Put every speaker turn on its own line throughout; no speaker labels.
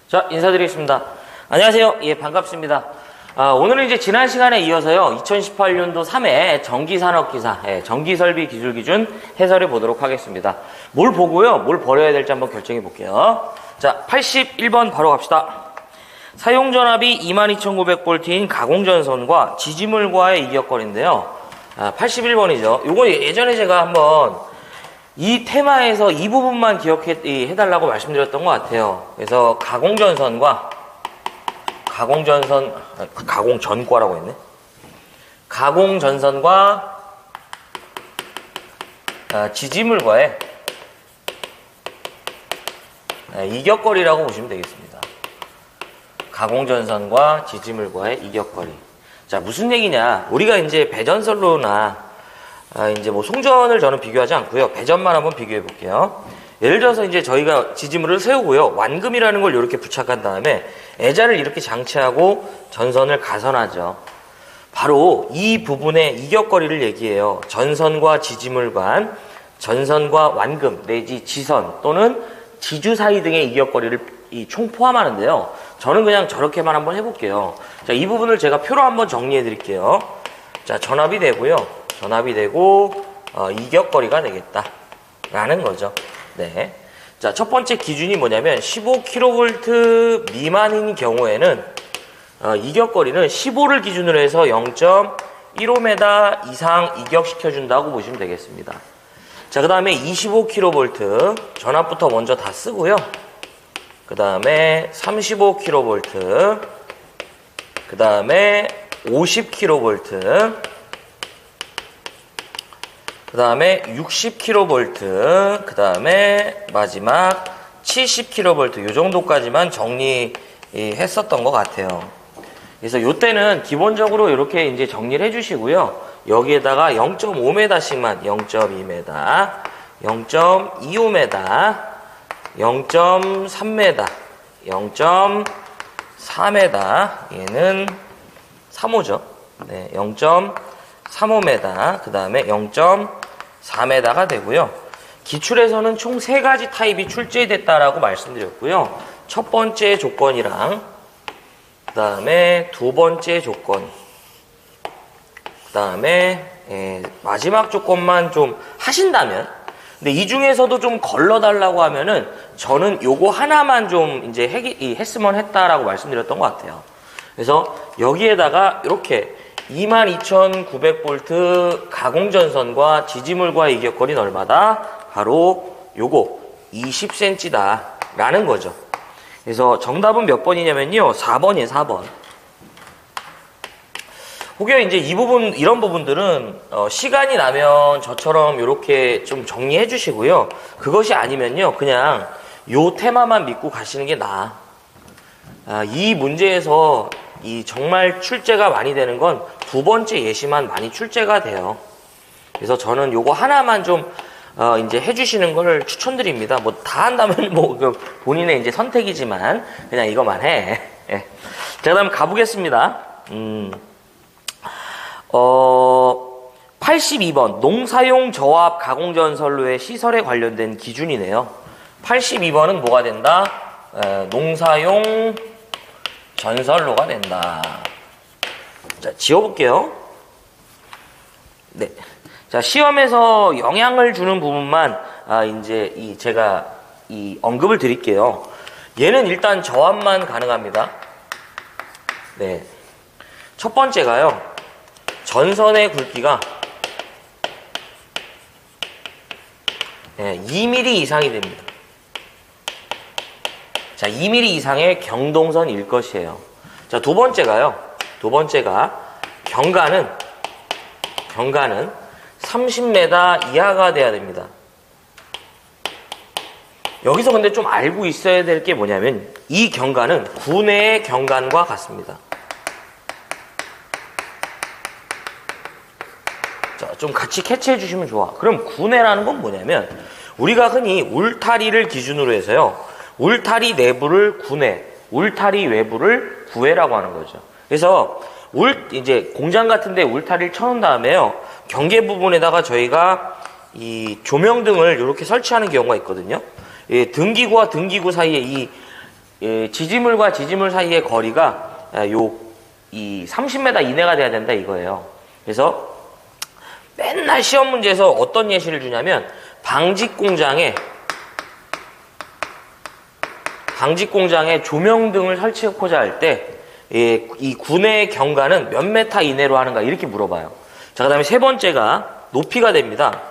자, 인사드리겠습니다. 안녕하세요. 예, 반갑습니다. 오늘은 이제 지난 시간에 이어서요, 2018년도 3회 전기산업기사, 전기설비 기술기준 해설해 보도록 하겠습니다. 뭘 보고요, 뭘 버려야 될지 한번 결정해 볼게요. 자, 81번 바로 갑시다. 사용전압이 22,900V인 가공전선과 지지물과의 이격거리인데요. 81번이죠. 요거 예전에 제가 한번 이 테마에서 이 부분만 기억해달라고 말씀드렸던 것 같아요. 그래서 가공전과라고 했네. 가공전선과 지지물과의 이격거리라고 보시면 되겠습니다. 가공전선과 지지물과의 이격거리. 자, 무슨 얘기냐. 우리가 이제 배전선로나 이제 뭐 송전을 저는 비교하지 않고요. 배전만 한번 비교해 볼게요. 예를 들어서 이제 저희가 지지물을 세우고요. 완금이라는 걸 이렇게 부착한 다음에 애자를 이렇게 장치하고 전선을 가선하죠. 바로 이 부분의 이격거리를 얘기해요. 전선과 지지물 간, 전선과 완금 내지 지선 또는 지주 사이 등의 이격거리를 총 포함하는데요. 저는 그냥 저렇게만 한번 해볼게요. 자, 이 부분을 제가 표로 한번 정리해 드릴게요. 자, 전압이 되고요. 전압이 되고 이격거리가 되겠다 라는 거죠. 네. 자, 첫 번째 기준이 뭐냐면 15kV 미만인 경우에는 이격거리는 15를 기준으로 해서 0.15m 이상 이격시켜 준다고 보시면 되겠습니다. 자, 그 다음에 25kV 전압부터 먼저 다 쓰고요. 그 다음에 35kV, 그 다음에 50kV, 그 다음에 60kV, 그 다음에 마지막 70kV, 요 정도까지만 정리했었던 것 같아요. 그래서 요때는 기본적으로 이렇게 이제 정리를 해주시고요. 여기에다가 0.5m씩만, 0.2m, 0.25m, 0.3m, 0.4m, 얘는 3호죠. 네, 0.35m, 그 다음에 0.4m가 되고요. 기출에서는 총 3가지 타입이 출제됐다라고 말씀드렸고요. 첫 번째 조건이랑, 그 다음에 두 번째 조건, 그 다음에 마지막 조건만 좀 하신다면, 근데 이 중에서도 좀 걸러달라고 하면은 저는 요거 하나만 좀 이제 했으면 했다라고 말씀드렸던 것 같아요. 그래서 여기에다가 이렇게 22,900V 가공전선과 지지물과의 이격거리는 얼마다? 바로 요거 20cm다 라는 거죠. 그래서 정답은 몇 번이냐면요, 4번이에요. 4번. 혹여 이제 이런 부분들은 시간이 나면 저처럼 이렇게 좀 정리해 주시고요. 그것이 아니면요, 그냥 요 테마만 믿고 가시는 게 나아. 이 문제에서 정말 출제가 많이 되는 건 두 번째 예시만 많이 출제가 돼요. 그래서 저는 요거 하나만 좀 이제 해주시는 걸 추천드립니다. 뭐 다 한다면 뭐 본인의 이제 선택이지만 그냥 이거만 해. 예. 자, 그다음 가보겠습니다. 82번 농사용 저압 가공전선로의 시설에 관련된 기준이네요. 82번은 뭐가 된다? 농사용 전선로가 된다. 자, 지워볼게요. 네. 자, 시험에서 영향을 주는 부분만 이제 제가 언급을 드릴게요. 얘는 일단 저압만 가능합니다. 네. 첫 번째가요, 전선의 굵기가 2mm 이상이 됩니다. 자, 2mm 이상의 경동선일 것이에요. 자, 두 번째가 경가는 30m 이하가 돼야 됩니다. 여기서 근데 좀 알고 있어야 될 게 뭐냐면 이 경가는 구내의 경관과 같습니다. 자, 좀 같이 캐치해 주시면 좋아. 그럼 구내라는 건 뭐냐면 우리가 흔히 울타리를 기준으로 해서요, 울타리 내부를 구내, 울타리 외부를 구외라고 하는 거죠. 그래서 이제 공장 같은데 울타리를 쳐놓은 다음에요, 경계 부분에다가 저희가 이 조명등을 이렇게 설치하는 경우가 있거든요. 예, 등기구와 등기구 사이에 이 지지물과 지지물 사이의 거리가 이 30m 이내가 돼야 된다 이거예요. 그래서 맨날 시험 문제에서 어떤 예시를 주냐면 방직 공장에 조명등을 설치하고자 할 때 이 군의 경과는 몇 메타 이내로 하는가 이렇게 물어봐요. 자, 그 다음에 세 번째가 높이가 됩니다.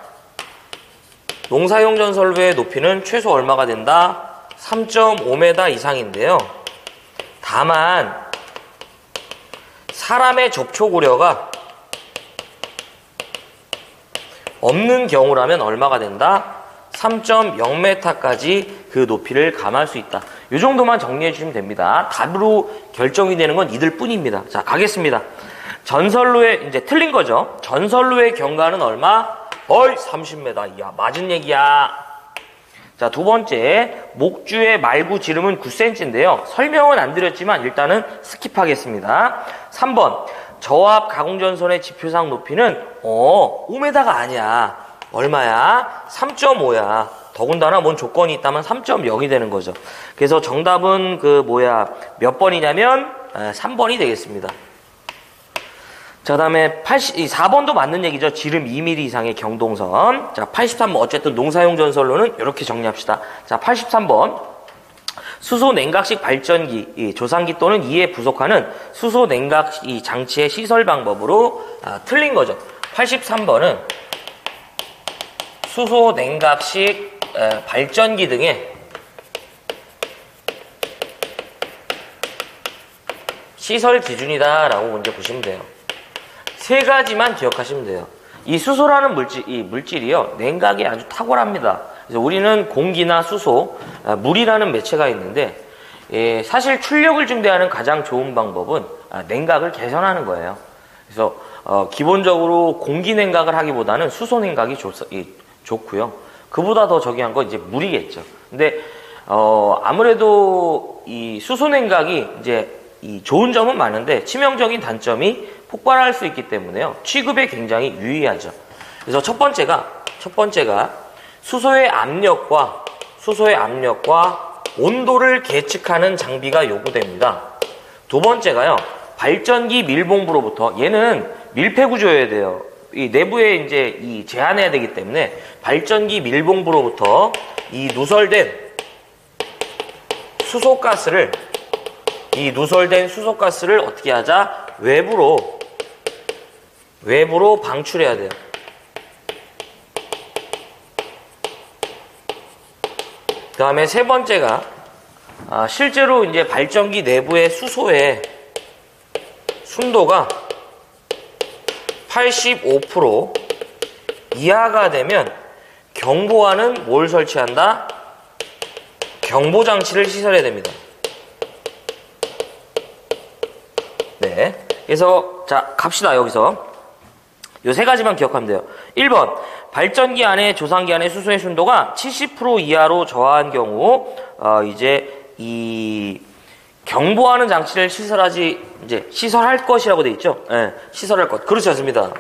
농사용 전선로의 높이는 최소 얼마가 된다? 3.5m 이상인데요. 다만 사람의 접촉 우려가 없는 경우라면 얼마가 된다? 3.0m까지 그 높이를 감할 수 있다. 이 정도만 정리해 주시면 됩니다. 답으로 결정이 되는 건 이들 뿐입니다. 자, 가겠습니다. 전선로의, 이제 틀린 거죠. 전선로의 경과는 얼마? 30m. 야, 맞은 얘기야. 자, 두 번째, 목주의 말구 지름은 9cm인데요. 설명은 안 드렸지만 일단은 스킵하겠습니다. 3번, 저압 가공전선의 지표상 높이는 5m가 아니야. 얼마야? 3.5야. 더군다나 뭔 조건이 있다면 3.0이 되는 거죠. 그래서 정답은 몇 번이냐면 3번이 되겠습니다. 자, 그 다음에 4번도 맞는 얘기죠. 지름 2mm 이상의 경동선. 자, 83번. 어쨌든 농사용 전선로는 이렇게 정리합시다. 자, 83번. 수소 냉각식 발전기, 조상기 또는 이에 부속하는 수소 냉각 장치의 시설 방법으로 틀린 거죠. 83번은 수소 냉각식 발전기 등의 시설 기준이다라고 먼저 보시면 돼요. 세 가지만 기억하시면 돼요. 이 수소라는 물질이요, 냉각이 아주 탁월합니다. 그래서 우리는 공기나 수소, 물이라는 매체가 있는데, 사실 출력을 증대하는 가장 좋은 방법은 냉각을 개선하는 거예요. 그래서 기본적으로 공기 냉각을 하기보다는 수소 냉각이 좋고요. 그보다 더 저기한 건 이제 물이겠죠. 근데 아무래도 이 수소 냉각이 이제 이 좋은 점은 많은데 치명적인 단점이 폭발할 수 있기 때문에요. 취급에 굉장히 유의하죠. 그래서 첫 번째가 수소의 압력과 온도를 계측하는 장비가 요구됩니다. 두 번째가요, 발전기 밀봉부로부터, 얘는 밀폐 구조여야 돼요. 이 내부에 이제 제한해야 되기 때문에 발전기 밀봉부로부터 이 누설된 수소가스를 어떻게 하자? 외부로 방출해야 돼요. 그 다음에 세 번째가 실제로 이제 발전기 내부의 수소의 순도가 85% 이하가 되면 경보와는 뭘 설치한다? 경보장치를 시설해야 됩니다. 네. 그래서 자, 갑시다. 여기서 요 세 가지만 기억하면 돼요. 1번, 발전기 안에 조상기 안에 수소의 순도가 70% 이하로 저하한 경우 이제 이 경보하는 장치를 시설할 것이라고 돼 있죠. 네, 시설할 것. 그렇지 않습니다.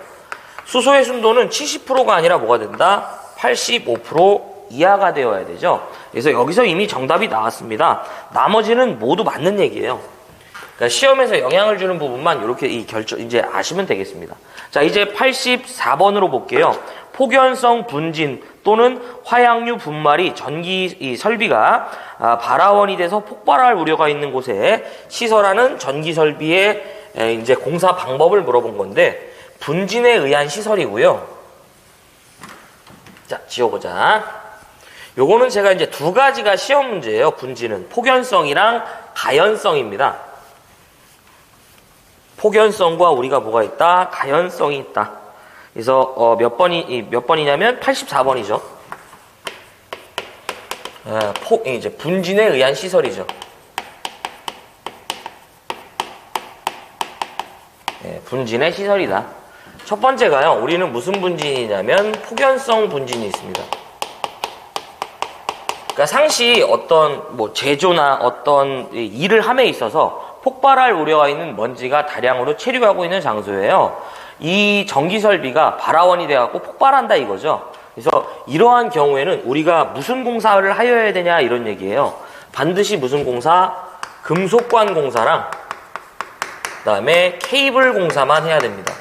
수소의 순도는 70%가 아니라 뭐가 된다? 85% 이하가 되어야 되죠. 그래서 여기서 이미 정답이 나왔습니다. 나머지는 모두 맞는 얘기예요. 그러니까 시험에서 영향을 주는 부분만 이렇게 이제 아시면 되겠습니다. 자, 이제 84번으로 볼게요. 폭연성 분진 또는 화약류 분말이 전기 설비가 발화원이 돼서 폭발할 우려가 있는 곳에 시설하는 전기 설비의 이제 공사 방법을 물어본 건데, 분진에 의한 시설이고요. 자, 지워보자. 요거는 제가 이제 두 가지가 시험 문제예요. 분진은 폭연성이랑 가연성입니다. 폭연성과 우리가 뭐가 있다? 가연성이 있다. 그래서 몇 번이냐면 84번이죠. 이제 분진에 의한 시설이죠. 분진의 시설이다. 첫 번째가요, 우리는 무슨 분진이냐면 폭연성 분진이 있습니다. 그러니까 상시 어떤 제조나 어떤 일을 함에 있어서 폭발할 우려가 있는 먼지가 다량으로 체류하고 있는 장소예요. 이 전기 설비가 발화원이 돼갖고 폭발한다 이거죠. 그래서 이러한 경우에는 우리가 무슨 공사를 하여야 되냐 이런 얘기예요. 반드시 무슨 공사? 금속관 공사랑 그 다음에 케이블 공사만 해야 됩니다.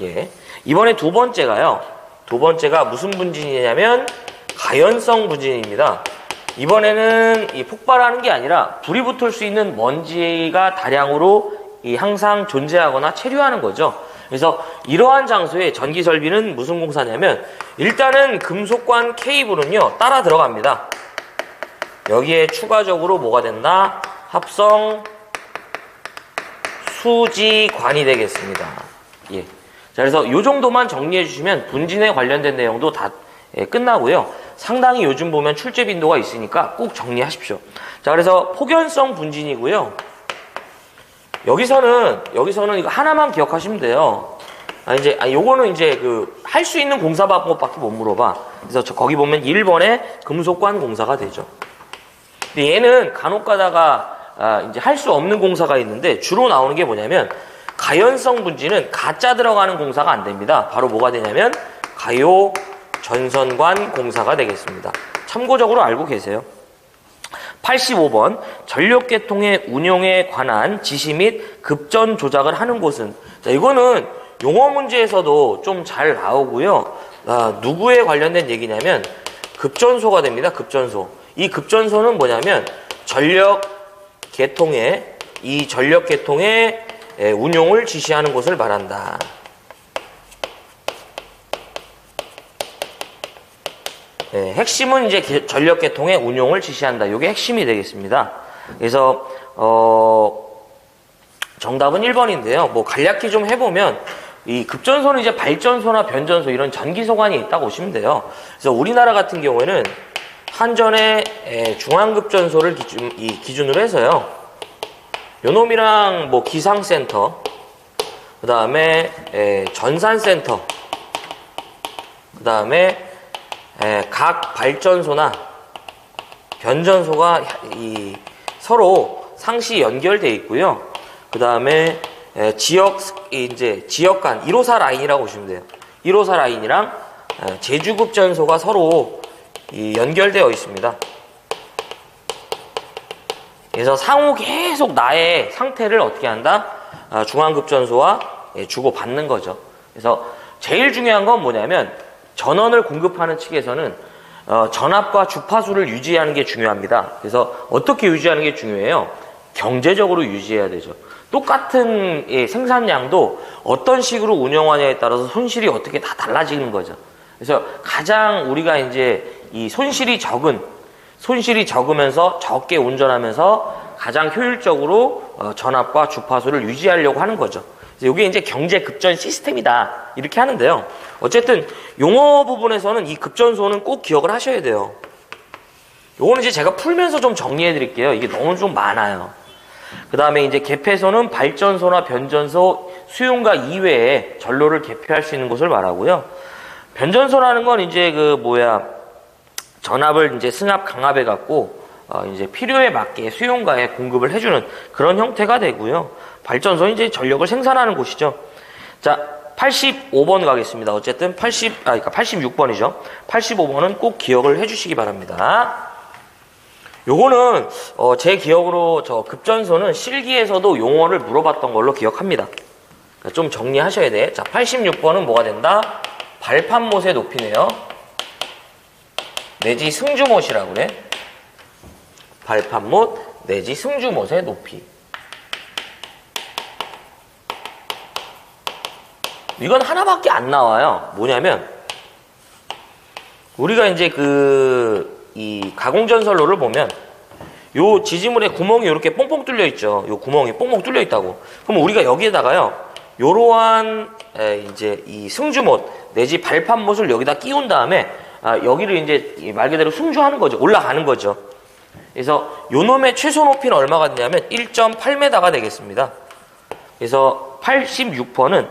예. 이번에 두 번째가요. 두 번째가 무슨 분진이냐면 가연성 분진입니다. 이번에는 이 폭발하는 게 아니라 불이 붙을 수 있는 먼지가 다량으로 항상 존재하거나 체류하는 거죠. 그래서 이러한 장소에 전기 설비는 무슨 공사냐면 일단은 금속관 케이블은요 따라 들어갑니다. 여기에 추가적으로 뭐가 된다? 합성 수지관이 되겠습니다. 예. 자, 그래서 이 정도만 정리해 주시면 분진에 관련된 내용도 다 끝나고요. 상당히 요즘 보면 출제 빈도가 있으니까 꼭 정리하십시오. 자, 그래서 폭연성 분진이고요. 여기서는 이거 하나만 기억하시면 돼요. 요거는 이제 할 수 있는 공사 방법밖에 못 물어봐. 그래서 거기 보면 1번에 금속관 공사가 되죠. 근데 얘는 간혹 가다가 이제 할 수 없는 공사가 있는데 주로 나오는 게 뭐냐면 가연성 분진은 가짜 들어가는 공사가 안 됩니다. 바로 뭐가 되냐면 가요 전선관 공사가 되겠습니다. 참고적으로 알고 계세요. 85번 전력계통의 운용에 관한 지시 및 급전 조작을 하는 곳은, 자, 이거는 용어 문제에서도 좀 잘 나오고요. 누구에 관련된 얘기냐면 급전소가 됩니다. 급전소. 이 급전소는 뭐냐면 전력계통의 운용을 지시하는 곳을 말한다. 네, 핵심은 이제 전력계통의 운용을 지시한다. 이게 핵심이 되겠습니다. 그래서 정답은 1번인데요. 뭐 간략히 좀 해보면 이 급전소는 이제 발전소나 변전소 이런 전기소관이 있다고 보시면 돼요. 그래서 우리나라 같은 경우에는 한전의 중앙급전소를 기준으로 해서요. 요놈이랑 뭐 기상센터, 그 다음에 전산센터, 그 다음에 각 발전소나 변전소가 서로 상시 연결되어 있고요. 그 다음에 지역 간 1호사 라인이라고 보시면 돼요. 1호사 라인이랑 제주급전소가 서로 연결되어 있습니다. 그래서 상호 계속 나의 상태를 어떻게 한다? 중앙급전소와 주고받는 거죠. 그래서 제일 중요한 건 뭐냐면 전원을 공급하는 측에서는 전압과 주파수를 유지하는 게 중요합니다. 그래서 어떻게 유지하는 게 중요해요? 경제적으로 유지해야 되죠. 똑같은 생산량도 어떤 식으로 운영하냐에 따라서 손실이 어떻게 다 달라지는 거죠. 그래서 가장 우리가 이제 이 손실이 적으면서 적게 운전하면서 가장 효율적으로 전압과 주파수를 유지하려고 하는 거죠. 그래서 이게 이제 경제 급전 시스템이다 이렇게 하는데요. 어쨌든 용어 부분에서는 이 급전소는 꼭 기억을 하셔야 돼요. 요거는 이제 제가 풀면서 좀 정리해 드릴게요. 이게 너무 좀 많아요. 그 다음에 이제 개폐소는 발전소나 변전소 수용가 이외에 전로를 개폐할 수 있는 곳을 말하고요. 변전소라는 건 이제 전압을 이제 승합 강압해 갖고 이제 필요에 맞게 수용가에 공급을 해주는 그런 형태가 되고요. 발전소는 이제 전력을 생산하는 곳이죠. 자, 85번 가겠습니다. 어쨌든 86번이죠. 85번은 꼭 기억을 해주시기 바랍니다. 요거는 제 기억으로 급전소는 실기에서도 용어를 물어봤던 걸로 기억합니다. 그러니까 좀 정리하셔야 돼. 자, 86번은 뭐가 된다? 발판못의 높이네요. 내지 승주못이라고 그래. 발판못 내지 승주못의 높이. 이건 하나밖에 안 나와요. 뭐냐면 우리가 이제 이 가공전선로를 보면 요 지지물에 구멍이 이렇게 뽕뽕 뚫려 있죠. 요 구멍이 뽕뽕 뚫려 있다고. 그럼 우리가 여기에다가요, 요러한 이제 이 승주못 내지 발판못을 여기다 끼운 다음에 여기를 이제 말 그대로 승주하는 거죠. 올라가는 거죠. 그래서 요놈의 최소 높이는 얼마가 되냐면 1.8m가 되겠습니다. 그래서 86번은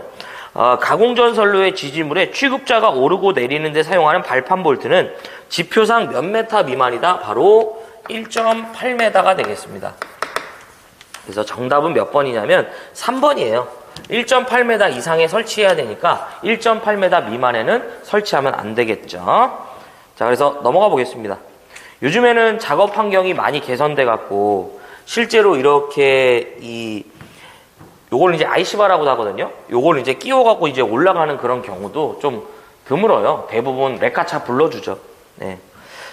가공전선로의 지지물에 취급자가 오르고 내리는 데 사용하는 발판 볼트는 지표상 몇 메타 미만이다? 바로 1.8m가 되겠습니다. 그래서 정답은 몇 번이냐면 3번이에요. 1.8m 이상에 설치해야 되니까 1.8m 미만에는 설치하면 안 되겠죠. 자, 그래서 넘어가 보겠습니다. 요즘에는 작업 환경이 많이 개선돼 갖고 실제로 이렇게 요걸 이제 IC바라고도 하거든요. 요걸 이제 끼워 갖고 이제 올라가는 그런 경우도 좀 드물어요. 대부분 레카차 불러주죠. 네.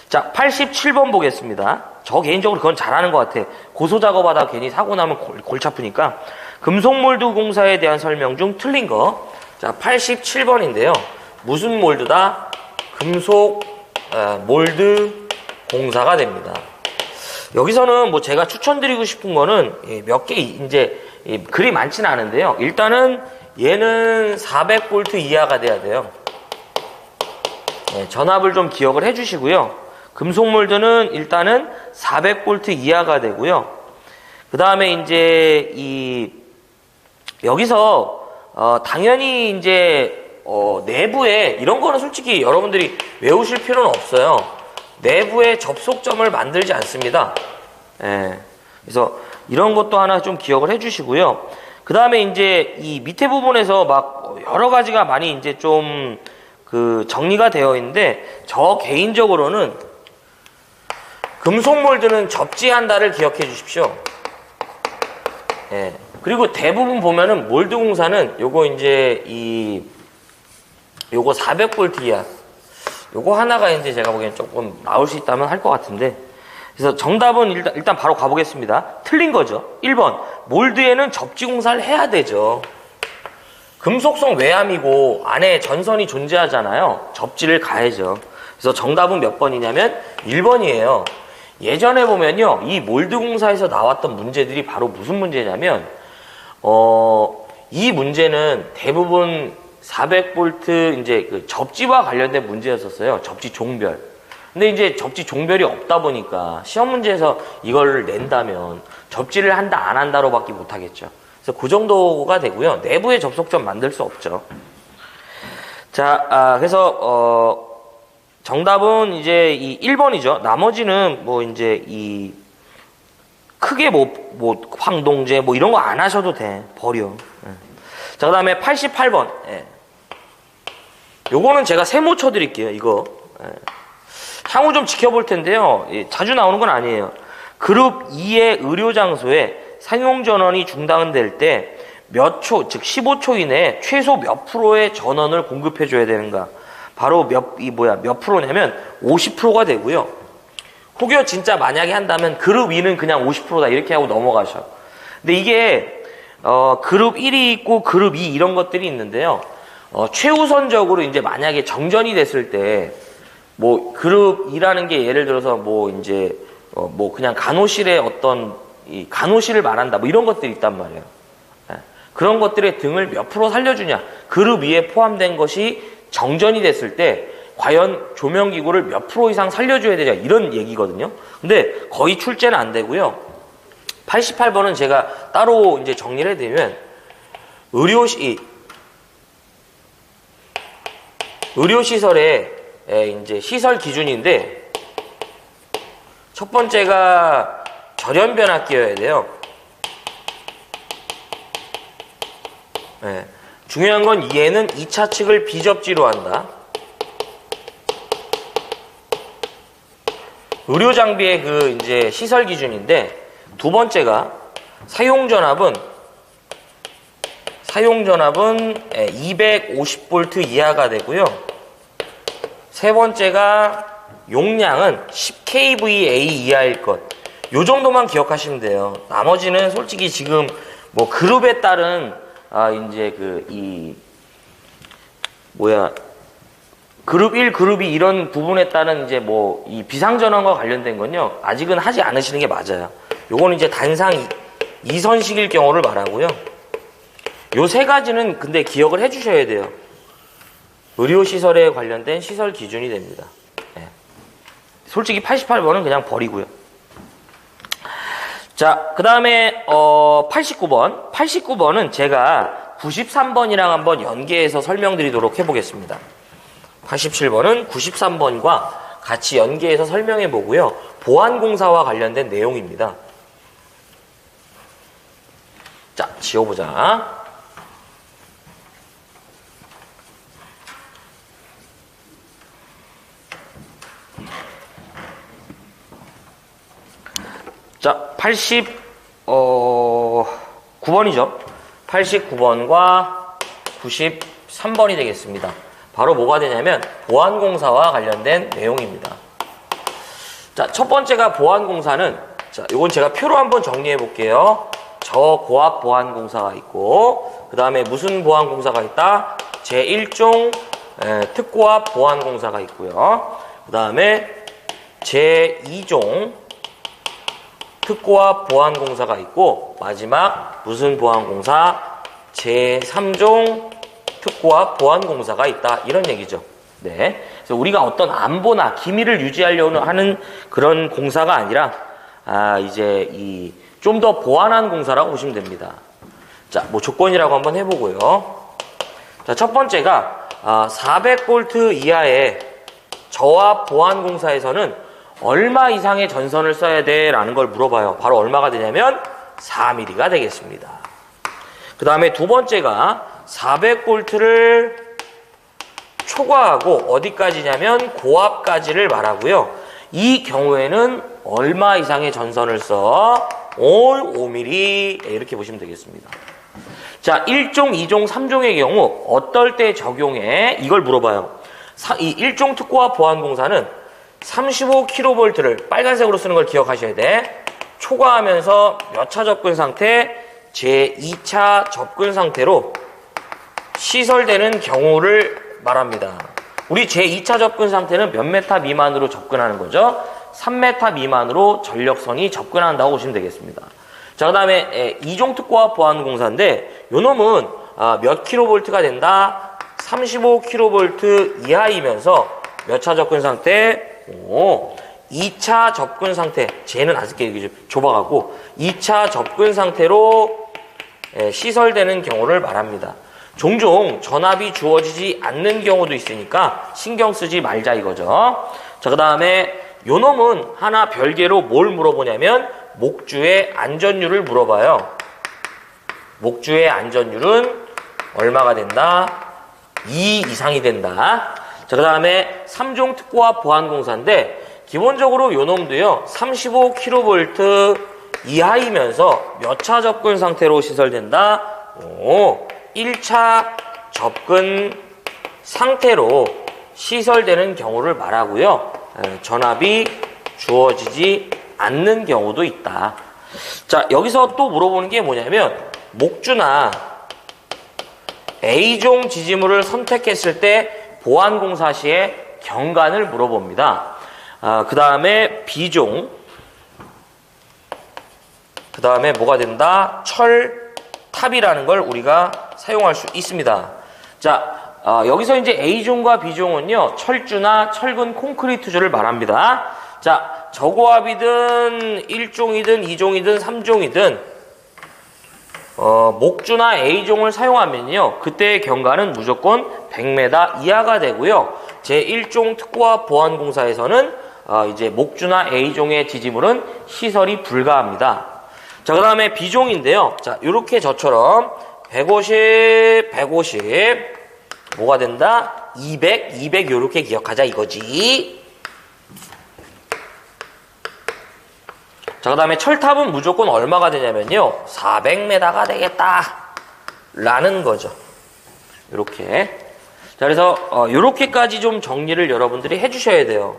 자, 87번 보겠습니다. 저 개인적으로 그건 잘하는 것 같아. 고소 작업하다 괜히 사고 나면 골치 아프니까. 금속 몰드 공사에 대한 설명 중 틀린 거. 자, 87번인데요. 무슨 몰드다? 금속 몰드 공사가 됩니다. 여기서는 뭐 제가 추천드리고 싶은 거는 몇 개 이제 그리 많지는 않은데요. 일단은 얘는 400V 이하가 돼야 돼요. 전압을 좀 기억을 해주시고요. 금속 몰드는 일단은 400V 이하가 되고요. 그 다음에 이제 여기서 당연히 이제 내부에 이런 거는 솔직히 여러분들이 외우실 필요는 없어요. 내부에 접속점을 만들지 않습니다. 그래서 이런 것도 하나 좀 기억을 해주시고요. 그 다음에 이제 이 밑에 부분에서 막 여러 가지가 많이 이제 좀 정리가 되어 있는데 저 개인적으로는 금속 몰드는 접지한다를 기억해 주십시오. 그리고 대부분 보면은 몰드 공사는 요거 이제 요거 400V 이하 요거 하나가 이제 제가 보기엔 조금 나올 수 있다면 할 것 같은데, 그래서 정답은 일단 바로 가보겠습니다. 틀린 거죠. 1번 몰드에는 접지 공사를 해야 되죠. 금속성 외암이고 안에 전선이 존재하잖아요. 접지를 가야죠. 그래서 정답은 몇 번이냐면 1번이에요. 예전에 보면요, 이 몰드 공사에서 나왔던 문제들이 바로 무슨 문제냐면 이 문제는 대부분 400V 이제 접지와 관련된 문제였었어요. 접지 종별. 근데 이제 접지 종별이 없다 보니까 시험 문제에서 이걸 낸다면 접지를 한다 안 한다로밖에 못 하겠죠. 그래서 그 정도가 되고요. 내부에 접속점 만들 수 없죠. 자, 그래서 정답은 이제 이 1번이죠. 나머지는 뭐 이제 크게 뭐 황동제 뭐 이런 거 안 하셔도 돼. 버려. 자, 그 다음에 88번. 요거는 제가 세모 쳐드릴게요. 이거. 향후 좀 지켜볼 텐데요. 자주 나오는 건 아니에요. 그룹 2의 의료장소에 상용전원이 중단될 때 몇 초, 즉 15초 이내에 최소 몇 프로의 전원을 공급해줘야 되는가. 바로 몇 프로냐면 50%가 되고요. 혹여 진짜 만약에 한다면 그룹 2는 그냥 50%다 이렇게 하고 넘어가셔. 근데 이게 그룹 1이 있고 그룹 2 이런 것들이 있는데요. 최우선적으로 이제 만약에 정전이 됐을 때 뭐 그룹 2라는 게 예를 들어서 뭐 이제 뭐 그냥 간호실의 어떤 간호실을 말한다 뭐 이런 것들이 있단 말이에요. 그런 것들의 등을 몇 프로 살려주냐. 그룹 2에 포함된 것이 정전이 됐을 때 과연 조명기구를 몇 프로 이상 살려줘야 되냐 이런 얘기거든요. 근데 거의 출제는 안 되고요. 88번은 제가 따로 이제 정리를 해드리면 의료시설의 이제 시설 기준인데 첫 번째가 절연변압기여야 돼요. 중요한 건 얘는 2차 측을 비접지로 한다. 의료장비의 이제 시설 기준인데 두 번째가 사용전압은 250V 이하가 되고요. 세 번째가 용량은 10kVA 이하일 것. 요 정도만 기억하시면 돼요. 나머지는 솔직히 지금 뭐 그룹에 따른 이제 그룹 1, 그룹 2 이런 부분에 따른 이제 뭐 이 비상전원과 관련된 건요. 아직은 하지 않으시는 게 맞아요. 요거는 이제 단상 2선식일 경우를 말하고요. 요 세 가지는 근데 기억을 해 주셔야 돼요. 의료시설에 관련된 시설 기준이 됩니다. 솔직히 88번은 그냥 버리고요. 자, 그 다음에 89번. 89번은 제가 93번이랑 한번 연계해서 설명드리도록 해보겠습니다. 87번은 93번과 같이 연계해서 설명해 보고요. 보안공사와 관련된 내용입니다. 자, 지워보자. 자, 89번이죠. 89번과 93번이 되겠습니다. 바로 뭐가 되냐면 보안공사와 관련된 내용입니다. 자, 첫 번째가 보안공사는, 자, 이건 제가 표로 한번 정리해 볼게요. 저고압 보안공사가 있고, 그 다음에 무슨 보안공사가 있다? 제1종 특고압 보안공사가 있고요. 그 다음에 제2종 특고압 보안공사가 있고, 마지막 무슨 보안공사? 제3종 특고압 보안공사가 있다. 이런 얘기죠. 네. 그래서 우리가 어떤 안보나 기밀을 유지하려는 하는 그런 공사가 아니라, 이제 좀 더 보완한 공사라고 보시면 됩니다. 자, 뭐 조건이라고 한번 해보고요. 자, 첫 번째가 400V 이하의 저압 보안공사에서는 얼마 이상의 전선을 써야 돼? 라는 걸 물어봐요. 바로 얼마가 되냐면 4mm가 되겠습니다. 그 다음에 두 번째가 400V를 초과하고 어디까지냐면 고압까지를 말하고요. 이 경우에는 얼마 이상의 전선을 써? 5mm 이렇게 보시면 되겠습니다. 자, 1종, 2종, 3종의 경우 어떨 때 적용해? 이걸 물어봐요. 이 1종 특고압 보안공사는 35kV를 빨간색으로 쓰는 걸 기억하셔야 돼. 초과하면서 몇 차 접근 상태? 제2차 접근 상태로 시설되는 경우를 말합니다. 우리 제2차 접근 상태는 몇 메타 미만으로 접근하는 거죠? 3m 미만으로 전력선이 접근한다고 보시면 되겠습니다. 자, 그 다음에 2종 특고압 보안공사인데 요 놈은 몇 킬로볼트가 된다? 35kV 이하이면서 몇 차 접근 상태? 2차 접근 상태. 쟤는 아직게 여기 좁아가고 2차 접근 상태로 시설되는 경우를 말합니다. 종종 전압이 주어지지 않는 경우도 있으니까 신경 쓰지 말자 이거죠. 자, 그 다음에 요 놈은 하나 별개로 뭘 물어보냐면 목주의 안전율을 물어봐요. 목주의 안전율은 얼마가 된다? 2 이상이 된다. 자, 그 다음에 3종 특고압 보안공사인데 기본적으로 요 놈도요 35kV 이하이면서 몇 차 접근 상태로 시설된다? 1차 접근 상태로 시설되는 경우를 말하고요. 전압이 주어지지 않는 경우도 있다. 자, 여기서 또 물어보는 게 뭐냐면 목주나 A종 지지물을 선택했을 때 보안공사 시에 경관을 물어봅니다. 그 다음에 B종, 그 다음에 뭐가 된다? 철탑이라는 걸 우리가 사용할 수 있습니다. 자, 여기서 이제 A종과 B종은요, 철주나 철근 콘크리트주를 말합니다. 자, 저고압이든 1종이든 2종이든 3종이든, 목주나 A종을 사용하면요, 그때의 경관은 무조건 100m 이하가 되고요. 제1종 특고압 보안공사에서는, 이제 목주나 A종의 지지물은 시설이 불가합니다. 자, 그 다음에 B종인데요. 자, 요렇게 저처럼 150, 150, 뭐가 된다? 200, 200 요렇게 기억하자 이거지. 자, 그 다음에 철탑은 무조건 얼마가 되냐면요 400m가 되겠다 라는 거죠. 요렇게. 자, 그래서 요렇게까지 좀 정리를 여러분들이 해주셔야 돼요.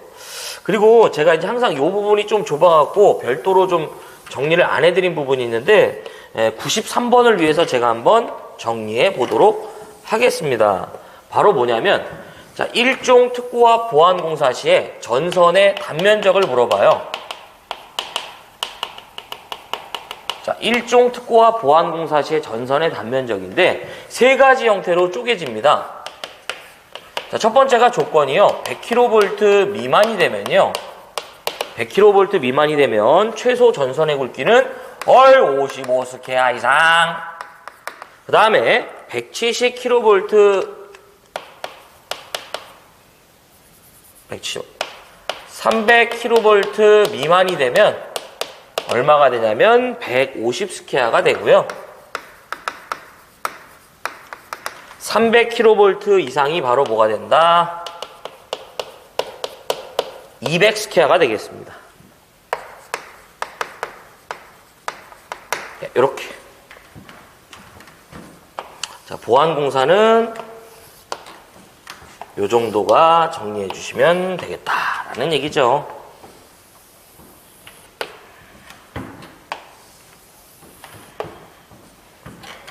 그리고 제가 이제 항상 요 부분이 좀 좁아갖고 별도로 좀 정리를 안 해드린 부분이 있는데 93번을 위해서 제가 한번 정리해 보도록 하겠습니다. 바로 뭐냐면, 자, 1종 특고압 보안공사 시에 전선의 단면적을 물어봐요. 자, 1종 특고압 보안공사 시의 전선의 단면적인데 세 가지 형태로 쪼개집니다. 자, 첫 번째가 조건이요. 100kV 미만이 되면요. 100kV 미만이 되면 최소 전선의 굵기는 55스퀘어 이상. 그 다음에 170kV 300kV 미만이 되면 얼마가 되냐면 150스퀘어가 되고요. 300kV 이상이 바로 뭐가 된다? 200스퀘어가 되겠습니다. 이렇게. 자, 보안공사는 요 정도가 정리해 주시면 되겠다라는 얘기죠.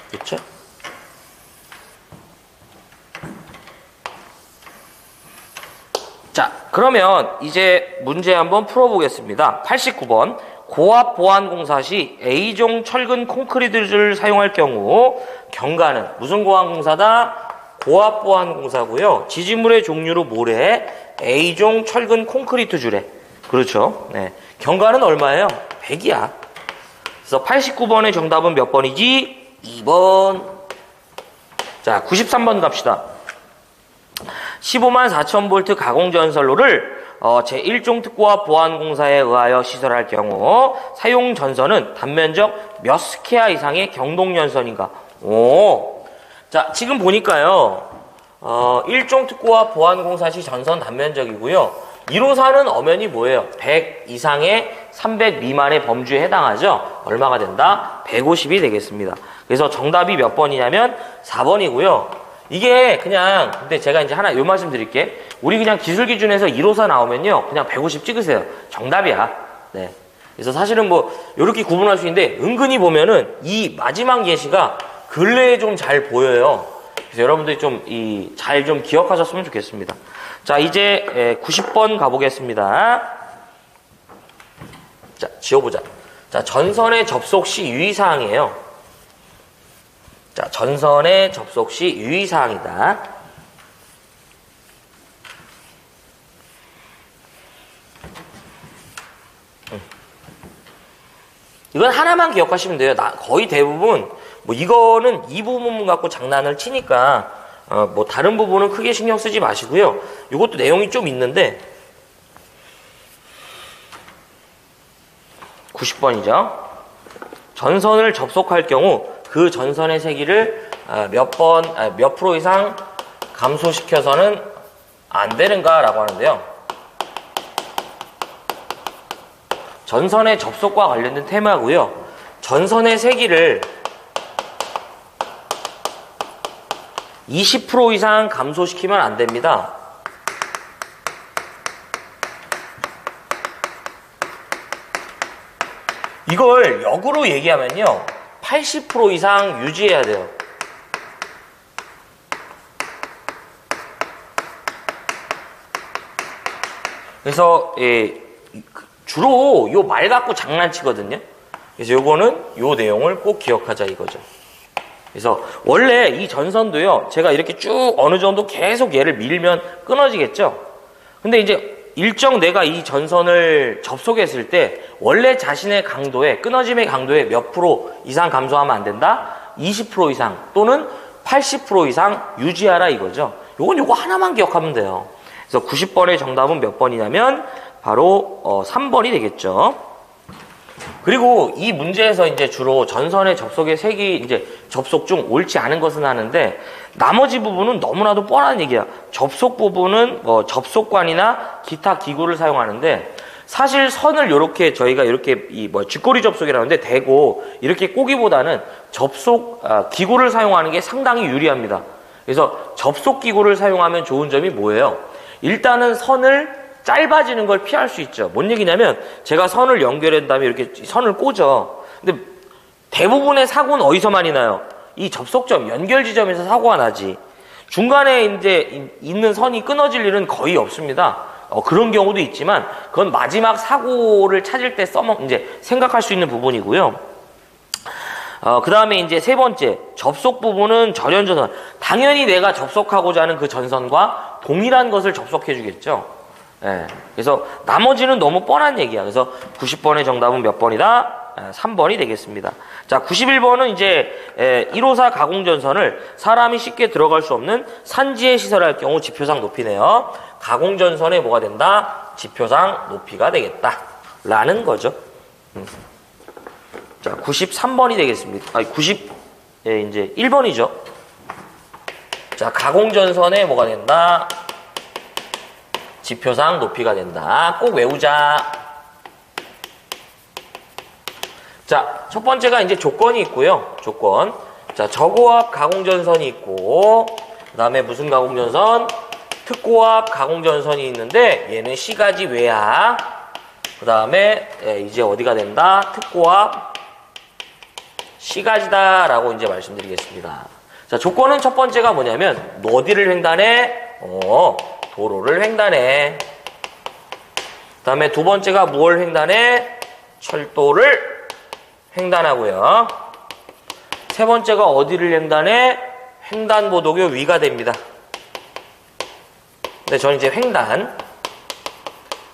그렇죠? 자, 그러면 이제 문제 한번 풀어보겠습니다. 89번. 고압 보안공사 시 A종 철근 콘크리트를 사용할 경우 경과는 무슨 보안공사다? 고압 보안공사고요. 지지물의 종류로 뭐래? A종 철근 콘크리트 주래. 그렇죠? 네. 경과는 얼마예요? 100이야. 그래서 89번의 정답은 몇 번이지? 2번. 자, 93번 갑시다. 15만 4천 볼트 가공전선로를 제1종 특고압 보안공사에 의하여 시설할 경우 사용 전선은 단면적 몇 스퀘어 이상의 경동연선인가? 오. 자, 지금 보니까요. 1종 특고압 보안공사 시 전선 단면적이고요. 1호사는 엄연히 뭐예요? 100 이상의 300 미만의 범주에 해당하죠? 얼마가 된다? 150이 되겠습니다. 그래서 정답이 몇 번이냐면 4번이고요. 이게 그냥, 근데 제가 이제 하나 요 말씀 드릴게. 우리 그냥 기술 기준에서 1호사 나오면요. 그냥 150 찍으세요. 정답이야. 네. 그래서 사실은 뭐, 요렇게 구분할 수 있는데, 은근히 보면은 이 마지막 예시가 근래에 좀 잘 보여요. 그래서 여러분들이 좀 잘 좀 기억하셨으면 좋겠습니다. 자, 이제 90번 가보겠습니다. 자, 지워보자. 자, 전선의 접속 시 유의사항이에요. 자, 전선의 접속 시 유의사항이다. 이건 하나만 기억하시면 돼요. 거의 대부분, 뭐, 이거는 이 부분 갖고 장난을 치니까, 뭐, 다른 부분은 크게 신경 쓰지 마시고요. 이것도 내용이 좀 있는데, 90번이죠. 전선을 접속할 경우, 그 전선의 세기를 몇 프로 이상 감소시켜서는 안 되는가라고 하는데요. 전선의 접속과 관련된 테마고요. 전선의 세기를 20% 이상 감소시키면 안 됩니다. 이걸 역으로 얘기하면요. 80% 이상 유지해야 돼요. 그래서 주로 요 말 갖고 장난치거든요. 그래서 요거는 요 내용을 꼭 기억하자 이거죠. 그래서 원래 이 전선도요. 제가 이렇게 쭉 어느 정도 계속 얘를 밀면 끊어지겠죠. 근데 이제 일정 내가 이 전선을 접속했을 때 원래 자신의 강도에 끊어짐의 강도에 몇 프로 이상 감소하면 안 된다? 20% 이상 또는 80% 이상 유지하라 이거죠. 요건 요거 하나만 기억하면 돼요. 그래서 90번의 정답은 몇 번이냐면 바로 3번이 되겠죠. 그리고 이 문제에서 이제 주로 전선의 접속의 색이 이제 접속 중 옳지 않은 것은 하는데 나머지 부분은 너무나도 뻔한 얘기야. 접속 부분은 뭐 접속관이나 기타 기구를 사용하는데 사실 선을 요렇게 저희가 이렇게 쥐꼬리 접속이라는데 대고 이렇게 꼬기보다는 접속 기구를 사용하는 게 상당히 유리합니다. 그래서 접속 기구를 사용하면 좋은 점이 뭐예요? 일단은 선을 짧아지는 걸 피할 수 있죠. 뭔 얘기냐면 제가 선을 연결한 다음에 이렇게 선을 꽂어. 근데 대부분의 사고는 어디서 많이 나요? 이 접속점, 연결 지점에서 사고가 나지. 중간에 이제 있는 선이 끊어질 일은 거의 없습니다. 그런 경우도 있지만 그건 마지막 사고를 찾을 때 이제 생각할 수 있는 부분이고요. 그 다음에 이제 세 번째, 접속 부분은 절연전선. 당연히 내가 접속하고자 하는 그 전선과 동일한 것을 접속해 주겠죠. 예, 그래서 나머지는 너무 뻔한 얘기야. 그래서 90번의 정답은 몇 번이다? 3번이 되겠습니다. 자, 91번은 이제 1호사 가공전선을 사람이 쉽게 들어갈 수 없는 산지에 시설할 경우 지표상 높이네요. 가공전선에 뭐가 된다? 지표상 높이가 되겠다. 라는 거죠. 자, 93번이 되겠습니다. 아니, 이제 1번이죠. 자, 가공전선에 뭐가 된다? 지표상 높이가 된다. 꼭 외우자. 자, 첫 번째가 이제 조건이 있고요. 조건. 자, 저고압 가공전선이 있고, 그 다음에 무슨 가공전선? 특고압 가공전선이 있는데, 얘는 C가지 외야. 그 다음에, 이제 어디가 된다? 특고압 C가지다. 라고 이제 말씀드리겠습니다. 자, 조건은 첫 번째가 뭐냐면, 어디를 횡단해? 도로를 횡단해. 그 다음에 두 번째가 무엇을 횡단해? 철도를 횡단하고요. 세 번째가 어디를 횡단해? 횡단보도교 위가 됩니다. 네, 저는 이제 횡단.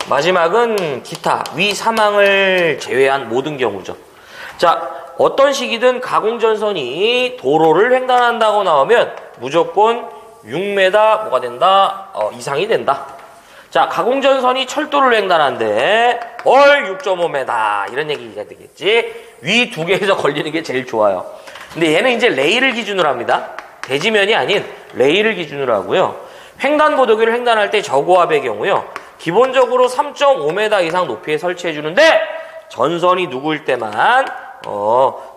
마지막은 기타, 위 사망을 제외한 모든 경우죠. 자, 어떤 시기든 가공전선이 도로를 횡단한다고 나오면 무조건 6m 뭐가 된다? 이상이 된다. 자, 가공전선이 철도를 횡단한데 6.5m 이런 얘기가 되겠지. 위 두 개에서 걸리는 게 제일 좋아요. 근데 얘는 이제 레일을 기준으로 합니다. 대지면이 아닌 레일을 기준으로 하고요. 횡단보도교를 횡단할 때 저고압의 경우요. 기본적으로 3.5m 이상 높이에 설치해 주는데 전선이 누구일 때만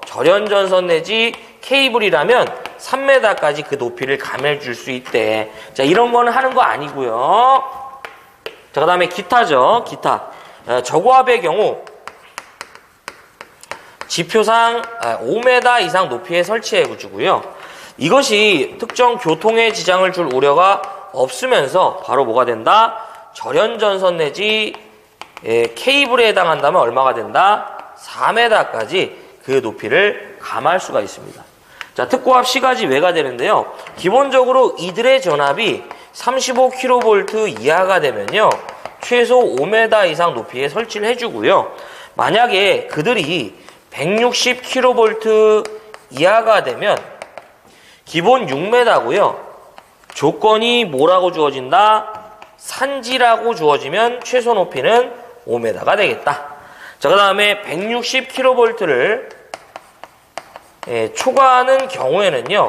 절연전선 내지 케이블이라면 3m까지 그 높이를 감해줄 수 있대. 자, 이런 거는 하는 거 아니고요. 자, 그 다음에 기타죠. 기타. 저고압의 경우 지표상 5m 이상 높이에 설치해 주고요. 이것이 특정 교통에 지장을 줄 우려가 없으면서 바로 뭐가 된다? 절연전선 내지 케이블에 해당한다면 얼마가 된다? 4m까지 그 높이를 감할 수가 있습니다. 자, 특고압 C가지 외가 되는데요. 기본적으로 이들의 전압이 35kV 이하가 되면요. 최소 5m 이상 높이에 설치를 해주고요. 만약에 그들이 160kV 이하가 되면 기본 6m고요. 조건이 뭐라고 주어진다? 산지라고 주어지면 최소 높이는 5m가 되겠다. 자, 그 다음에 160kV를 초과하는 경우에는요.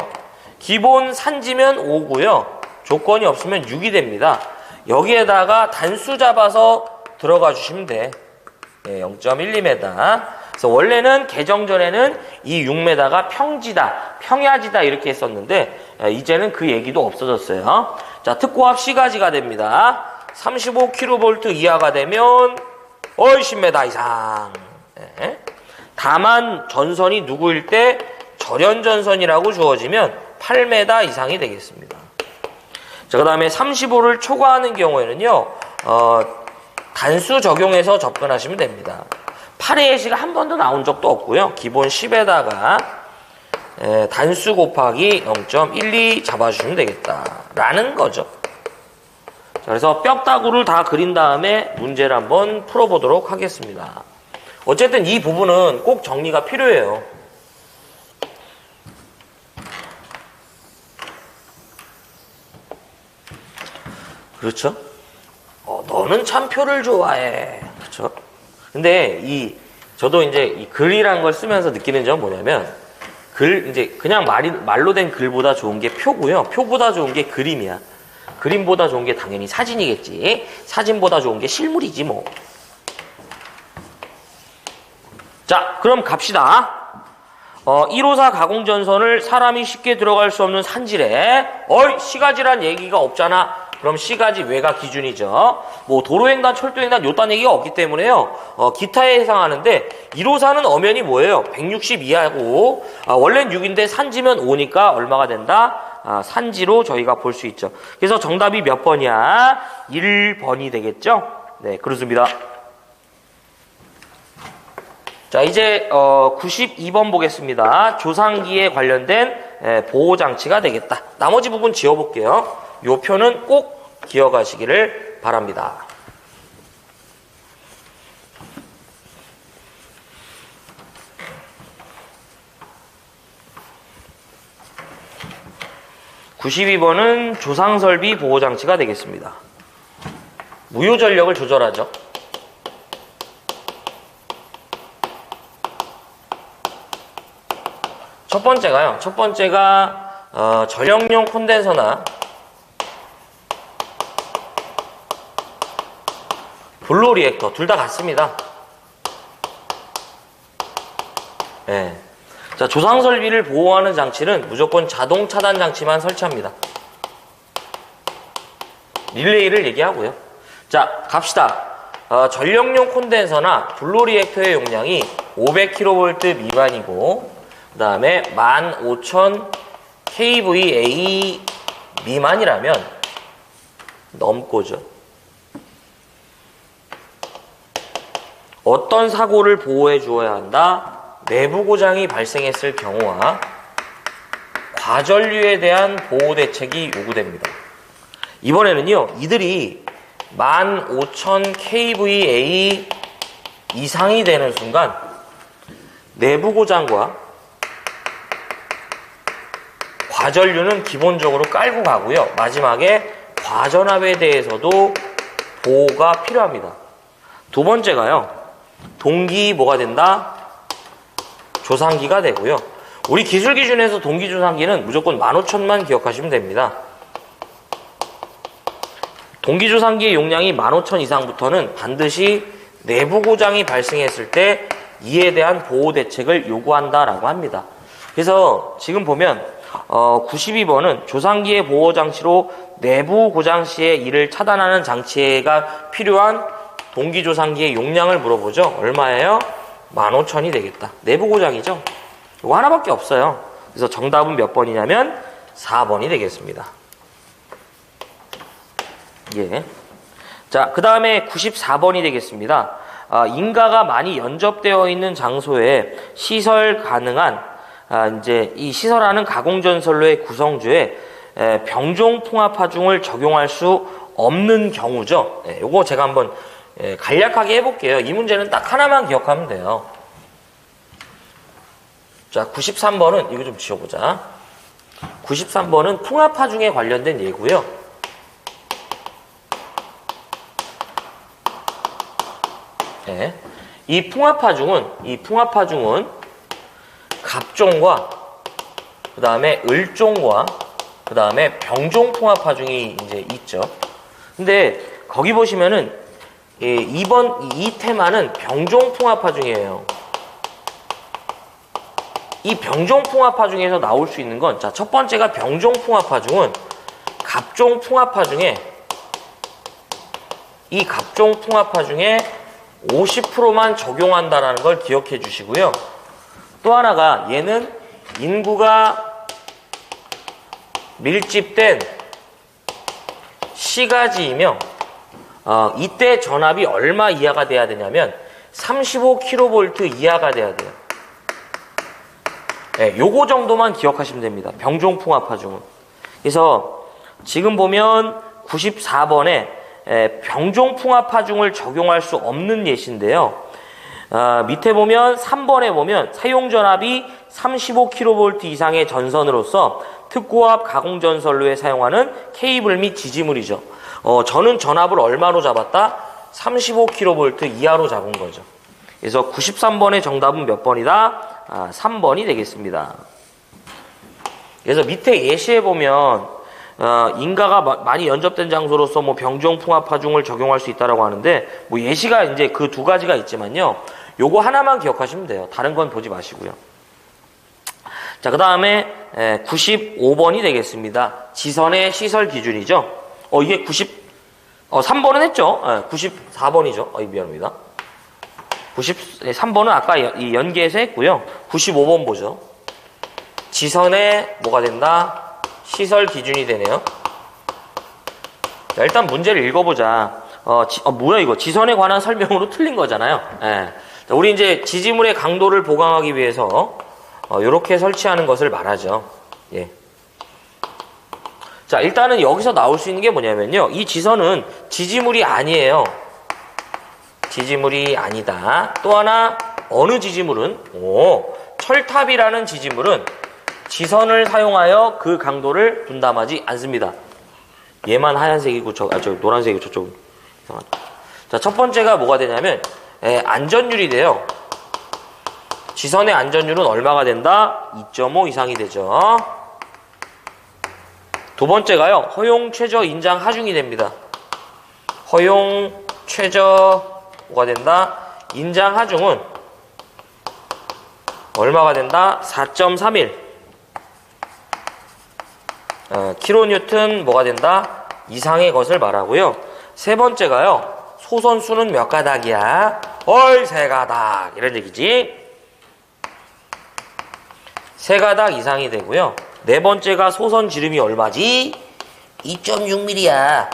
기본 산지면 5고요. 조건이 없으면 6이 됩니다. 여기에다가 단수 잡아서 들어가 주시면 돼. 0.12m. 그래서 원래는 개정 전에는 이 6m가 평지다, 평야지다 이렇게 했었는데 이제는 그 얘기도 없어졌어요. 자, 특고압 C가지가 됩니다. 35kV 이하가 되면 10m 이상. 다만 전선이 누구일 때 절연전선이라고 주어지면 8m 이상이 되겠습니다. 자, 그 다음에 35를 초과하는 경우에는요, 단수 적용해서 접근하시면 됩니다. 8의 예시가 한 번도 나온 적도 없고요. 기본 10에다가 단수 곱하기 0.12 잡아주시면 되겠다라는 거죠. 자, 그래서 뼈다구를 다 그린 다음에 문제를 한번 풀어보도록 하겠습니다. 어쨌든 이 부분은 꼭 정리가 필요해요. 그렇죠? 너는 참 표를 좋아해. 그렇죠? 근데 저도 이제 이 글이란 걸 쓰면서 느끼는 점은 뭐냐면, 이제 그냥 말로 된 글보다 좋은 게 표고요. 표보다 좋은 게 그림이야. 그림보다 좋은 게 당연히 사진이겠지. 사진보다 좋은 게 실물이지 뭐. 자, 그럼 갑시다. 154 가공전선을 사람이 쉽게 들어갈 수 없는 산지래. C가지란 얘기가 없잖아. 그럼 C가지 외가 기준이죠. 뭐 도로횡단, 철도횡단 요딴 얘기가 없기 때문에요. 기타에 해당하는데 154는 엄연히 뭐예요? 160 이하고 원래는 6인데 산지면 5니까 얼마가 된다? 산지로 저희가 볼 수 있죠. 그래서 정답이 몇 번이야? 1번이 되겠죠? 네, 그렇습니다. 자, 이제 92번 보겠습니다. 조상기에 관련된 보호장치가 되겠다. 나머지 부분 지워볼게요. 요 표는 꼭 기억하시기를 바랍니다. (92번은) 조상설비 보호장치가 되겠습니다. 무효전력을 조절하죠. 첫 번째가 전력용 콘덴서나 블로 리액터 둘 다 같습니다. 예. 자, 조상 설비를 보호하는 장치는 무조건 자동 차단 장치만 설치합니다. 릴레이를 얘기하고요. 자, 갑시다. 전력용 콘덴서나 블로리액터의 용량이 500kV 미만이고, 그 다음에 15,000 kVA 미만이라면 넘고죠. 어떤 사고를 보호해 주어야 한다? 내부 고장이 발생했을 경우와 과전류에 대한 보호 대책이 요구됩니다. 이번에는요, 이들이 15,000 kVA 이상이 되는 순간 내부 고장과 과전류는 기본적으로 깔고 가고요. 마지막에 과전압에 대해서도 보호가 필요합니다. 두 번째가요, 동기 뭐가 된다? 조상기가 되고요. 우리 기술 기준에서 동기 조상기는 무조건 15,000만 기억하시면 됩니다. 동기 조상기의 용량이 15,000 이상부터는 반드시 내부 고장이 발생했을 때 이에 대한 보호 대책을 요구한다라고 합니다. 그래서 지금 보면 92번은 조상기의 보호 장치로 내부 고장 시에 이를 차단하는 장치가 필요한 동기 조상기의 용량을 물어보죠. 얼마예요? 15,000이 되겠다. 내부 고장이죠. 이거 하나밖에 없어요. 그래서 정답은 몇 번이냐면 4번이 되겠습니다. 예. 자, 그 다음에 94번이 되겠습니다. 인가가 많이 연접되어 있는 장소에 시설 가능한 이제 이 시설하는 가공전선로의 구성주에 병종 풍압하중을 적용할 수 없는 경우죠. 요거 제가 한번 간략하게 해볼게요. 이 문제는 딱 하나만 기억하면 돼요. 자, 93번은 이거 좀 지워보자. 93번은 풍압하중에 관련된 예고요. 네. 이 풍압하중은 갑종과 그 다음에 을종과 그 다음에 병종 풍압하중이 이제 있죠. 근데 거기 보시면은 2번 이 테마는 병종 풍압하중이에요. 이 병종 풍압하중에서 나올 수 있는 건, 자, 첫 번째가 병종 풍압하중은 갑종 풍압하중에 이 갑종 풍압하중에 50%만 적용한다라는 걸 기억해 주시고요. 또 하나가 얘는 인구가 밀집된 시가지이며 이때 전압이 얼마 이하가 돼야 되냐면 35kV 이하가 돼야 돼요. 네, 요거 정도만 기억하시면 됩니다. 병종 풍압하중은. 그래서 지금 보면 94번에 병종 풍압하중을 적용할 수 없는 예시인데요. 밑에 보면 3번에 보면 사용전압이 35kV 이상의 전선으로서 특고압 가공전선로에 사용하는 케이블 및 지지물이죠. 저는 전압을 얼마로 잡았다? 35kV 이하로 잡은 거죠. 그래서 93번의 정답은 몇 번이다? 3번이 되겠습니다. 그래서 밑에 예시에 보면 인가가 많이 연접된 장소로서 뭐 병종 풍압하중을 적용할 수 있다라고 하는데, 뭐 예시가 이제 그 두 가지가 있지만요. 요거 하나만 기억하시면 돼요. 다른 건 보지 마시고요. 자, 그 다음에 95번이 되겠습니다. 지선의 시설 기준이죠. 이게 3번은 했죠. 94번이죠. 미안합니다. 93번은 아까 이 연계해서 했고요. 95번 보죠. 지선에 뭐가 된다? 시설 기준이 되네요. 자, 일단 문제를 읽어보자. 뭐야 이거? 지선에 관한 설명으로 틀린 거잖아요. 예. 자, 우리 이제 지지물의 강도를 보강하기 위해서 이렇게 설치하는 것을 말하죠. 예. 자, 일단은 여기서 나올 수 있는 게 뭐냐면요. 이 지선은 지지물이 아니에요. 지지물이 아니다. 또 하나, 어느 지지물은? 철탑이라는 지지물은 지선을 사용하여 그 강도를 분담하지 않습니다. 얘만 하얀색이고 저 노란색이고 저쪽은 이상하죠. 자, 첫 번째가 뭐가 되냐면 안전율이 돼요. 지선의 안전율은 얼마가 된다? 2.5 이상이 되죠. 두 번째가요, 허용 최저 인장 하중이 됩니다. 허용 최저 뭐가 된다? 인장 하중은 얼마가 된다? 4.31 킬로뉴턴 뭐가 된다? 이상의 것을 말하고요. 세 번째가요. 소선수는 몇 가닥이야? 세 가닥 이런 얘기지. 세 가닥 이상이 되고요. 네 번째가 소선 지름이 얼마지? 2.6mm야.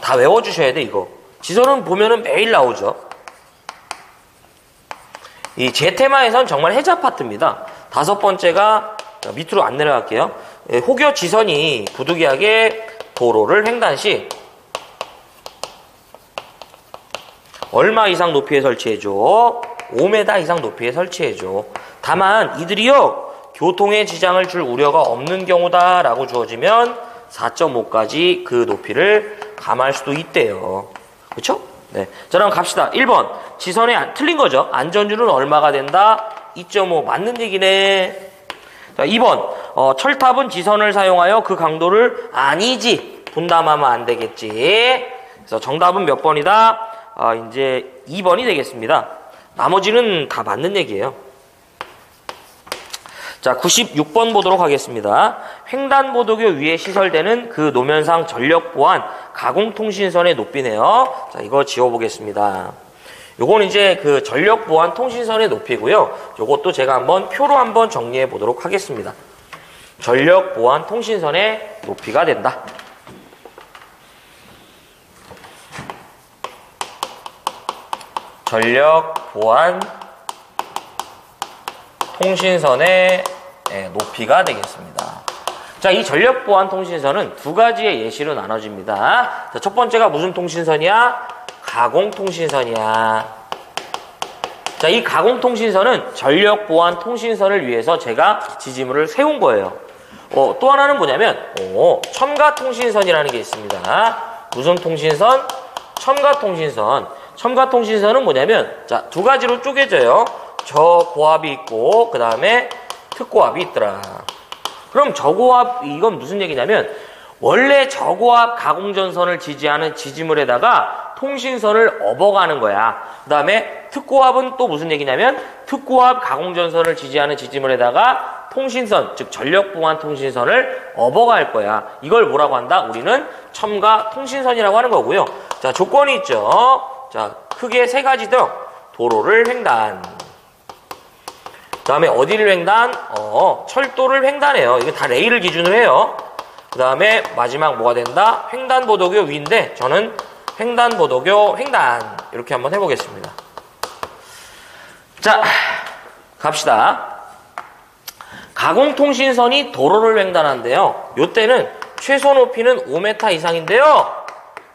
다 외워주셔야 돼 이거. 지선은 보면은 매일 나오죠. 이 제 테마에선 정말 해자 파트입니다. 다섯 번째가 밑으로 안 내려갈게요. 혹여 지선이 부득이하게 도로를 횡단 시 얼마 이상 높이에 설치해줘? 5m 이상 높이에 설치해줘. 다만 이들이요 교통에 지장을 줄 우려가 없는 경우다 라고 주어지면 4.5까지 그 높이를 감할 수도 있대요. 그쵸? 네. 자, 그럼 갑시다. 1번. 지선에 틀린 거죠. 안전율은 얼마가 된다? 2.5. 맞는 얘기네. 자, 2번. 철탑은 지선을 사용하여 그 강도를 아니지. 분담하면 안 되겠지. 그래서 정답은 몇 번이다? 이제 2번이 되겠습니다. 나머지는 다 맞는 얘기예요. 자, 96번 보도록 하겠습니다. 횡단보도교 위에 시설되는 그 노면상 전력 보안 가공통신선의 높이네요. 자, 이거 지워보겠습니다. 요건 이제 그 전력 보안 통신선의 높이고요. 요것도 제가 한번 표로 한번 정리해 보도록 하겠습니다. 전력 보안 통신선의 높이가 된다. 전력 보안 통신선의 높이가 되겠습니다. 자, 이 전력 보안 통신선은 두 가지의 예시로 나눠집니다. 자, 첫 번째가 무슨 통신선이야? 가공 통신선이야. 자, 이 가공 통신선은 전력 보안 통신선을 위해서 제가 지지물을 세운 거예요. 또 하나는 뭐냐면 첨가 통신선이라는 게 있습니다. 무슨 통신선? 첨가 통신선. 첨가 통신선은 뭐냐면 자, 두 가지로 쪼개져요. 저고압이 있고 그 다음에 특고압이 있더라. 그럼 저고압 이건 무슨 얘기냐면 원래 저고압 가공전선을 지지하는 지지물에다가 통신선을 업어가는 거야. 그 다음에 특고압은 또 무슨 얘기냐면 특고압 가공전선을 지지하는 지지물에다가 통신선, 즉 전력보안 통신선을 업어갈 거야. 이걸 뭐라고 한다? 우리는 첨가 통신선이라고 하는 거고요. 자, 조건이 있죠. 자, 크게 세 가지죠. 도로를 횡단. 그 다음에 어디를 횡단? 철도를 횡단해요. 이거 다 레일을 기준으로 해요. 그 다음에 마지막 뭐가 된다? 횡단보도교 위인데 저는 횡단보도교 횡단 이렇게 한번 해보겠습니다. 자, 갑시다. 가공통신선이 도로를 횡단한대요. 요때는 최소 높이는 5m 이상인데요.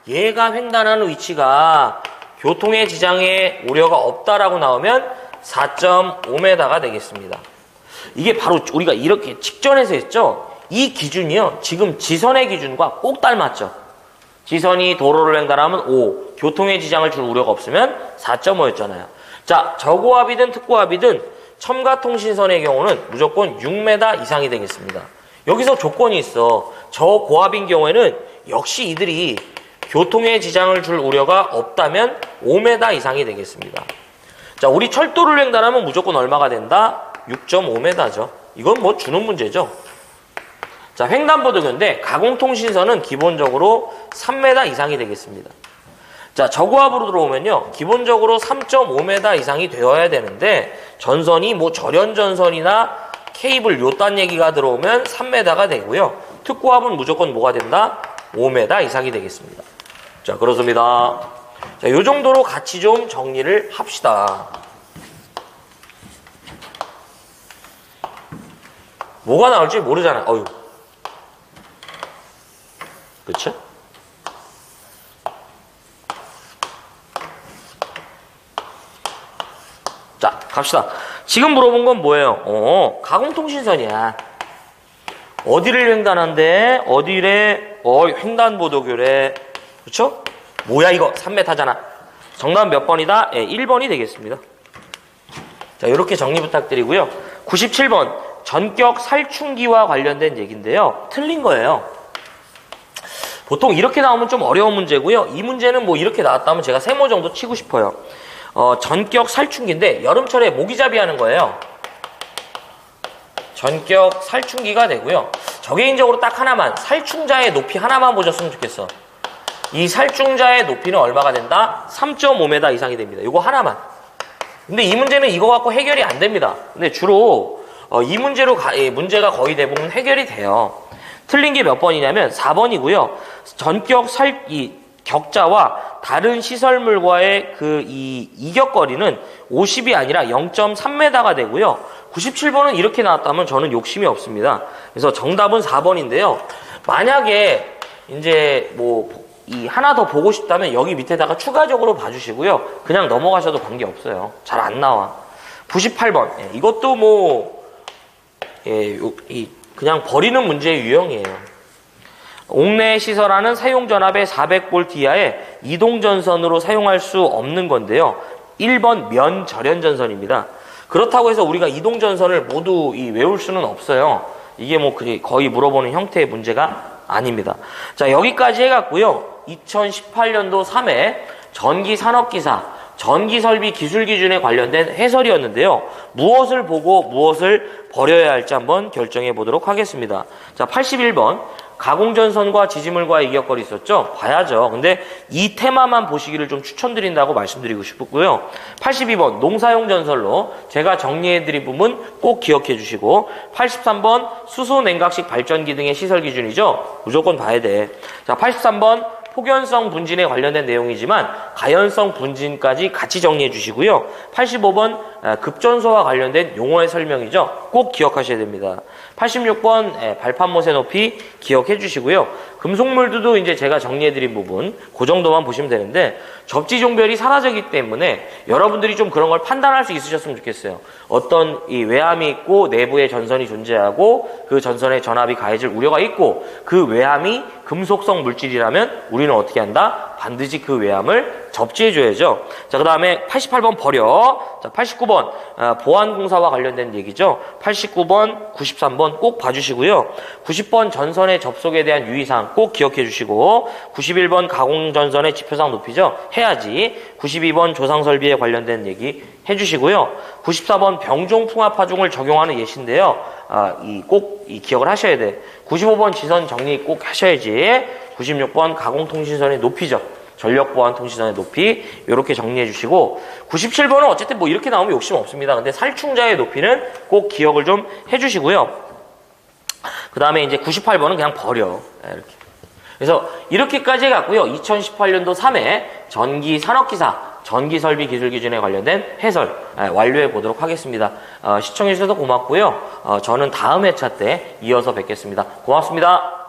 얘가 횡단하는 위치가 교통의 지장에 우려가 없다라고 나오면 4.5m가 되겠습니다. 이게 바로 우리가 이렇게 직전에서 했죠. 이 기준이요. 지금 지선의 기준과 꼭 닮았죠. 지선이 도로를 횡단하면 5, 교통의 지장을 줄 우려가 없으면 4.5였잖아요. 자, 저고압이든 특고압이든 첨가통신선의 경우는 무조건 6m 이상이 되겠습니다. 여기서 조건이 있어. 저고압인 경우에는 역시 이들이 교통의 지장을 줄 우려가 없다면 5m 이상이 되겠습니다. 자, 우리 철도를 횡단하면 무조건 얼마가 된다? 6.5m죠. 이건 뭐 주는 문제죠. 자, 횡단보도교인데 가공통신선은 기본적으로 3m 이상이 되겠습니다. 자, 저고압으로 들어오면요. 기본적으로 3.5m 이상이 되어야 되는데 전선이 뭐 절연전선이나 케이블 요딴 얘기가 들어오면 3m가 되고요. 특고압은 무조건 뭐가 된다? 5m 이상이 되겠습니다. 자, 그렇습니다. 자, 요 정도로 같이 좀 정리를 합시다. 뭐가 나올지 모르잖아요. 어휴. 그쵸? 자, 갑시다. 지금 물어본 건 뭐예요? 가공통신선이야. 어디를 횡단한대? 어디래? 횡단보도교래. 그쵸? 뭐야 이거? 3m잖아. 정답은 몇 번이다? 1번이 되겠습니다. 자, 이렇게 정리 부탁드리고요. 97번. 전격 살충기와 관련된 얘기인데요. 틀린 거예요. 보통 이렇게 나오면 좀 어려운 문제고요. 이 문제는 뭐 이렇게 나왔다면 제가 세모 정도 치고 싶어요. 전격 살충기인데 여름철에 모기잡이 하는 거예요. 전격 살충기가 되고요. 저 개인적으로 딱 하나만, 살충자의 높이 하나만 보셨으면 좋겠어. 이 살충자의 높이는 얼마가 된다? 3.5m 이상이 됩니다. 이거 하나만. 근데 이 문제는 이거 갖고 해결이 안 됩니다. 근데 주로 이 문제로 문제가 거의 대부분 해결이 돼요. 틀린 게 몇 번이냐면 4번이고요. 전격 격자와 다른 시설물과의 이격거리는 50이 아니라 0.3m가 되고요. 97번은 이렇게 나왔다면 저는 욕심이 없습니다. 그래서 정답은 4번인데요. 만약에 이제 하나 더 보고 싶다면 여기 밑에다가 추가적으로 봐주시고요. 그냥 넘어가셔도 관계없어요. 잘 안 나와. 98번. 이것도 그냥 버리는 문제의 유형이에요. 옥내 시설하는 사용전압의 400V 이하의 이동전선으로 사용할 수 없는 건데요. 1번 면절연전선입니다. 그렇다고 해서 우리가 이동전선을 모두 외울 수는 없어요. 이게 거의 물어보는 형태의 문제가 아닙니다. 자, 여기까지 해갖고요. 2018년도 3회 전기산업기사 전기설비 기술기준에 관련된 해설이었는데요. 무엇을 보고 무엇을 버려야 할지 한번 결정해 보도록 하겠습니다. 자, 81번 가공전선과 지지물과의 이격거리 있었죠? 봐야죠. 근데 이 테마만 보시기를 좀 추천드린다고 말씀드리고 싶고요. 82번 농사용 전선로 제가 정리해드린 부분 꼭 기억해 주시고 83번 수소냉각식 발전기 등의 시설 기준이죠? 무조건 봐야 돼. 자, 83번 폭연성 분진에 관련된 내용이지만 가연성 분진까지 같이 정리해 주시고요. 85번 급전소와 관련된 용어의 설명이죠. 꼭 기억하셔야 됩니다. 86번 발판못의 높이 기억해 주시고요. 금속물도 이제 제가 정리해 드린 부분 그 정도만 보시면 되는데 접지 종별이 사라지기 때문에 여러분들이 좀 그런 걸 판단할 수 있으셨으면 좋겠어요. 어떤 외함이 있고 내부에 전선이 존재하고 그 전선에 전압이 가해질 우려가 있고 그 외함이 금속성 물질이라면 우리는 어떻게 한다? 반드시 그 외함을 접지해줘야죠. 자, 그 다음에 88번 버려. 자, 89번 보안공사와 관련된 얘기죠. 89번, 93번 꼭 봐주시고요. 90번 전선의 접속에 대한 유의사항 꼭 기억해 주시고 91번 가공전선의 지표상 높이죠. 해야지. 92번 조상설비에 관련된 얘기 해주시고요. 94번 병종풍합파종을 적용하는 예시인데요. 꼭 기억을 하셔야 돼. 95번 지선 정리 꼭 하셔야지. 96번 가공통신선의 높이죠. 전력보안통신선의 높이 이렇게 정리해 주시고 97번은 어쨌든 이렇게 나오면 욕심 없습니다. 근데 살충자의 높이는 꼭 기억을 좀 해주시고요. 그 다음에 이제 98번은 그냥 버려. 이렇게. 그래서 이렇게까지 해갖고요. 2018년도 3회 전기산업기사 전기설비 기술기준에 관련된 해설 완료해 보도록 하겠습니다. 시청해 주셔서 고맙고요. 저는 다음 회차 때 이어서 뵙겠습니다. 고맙습니다.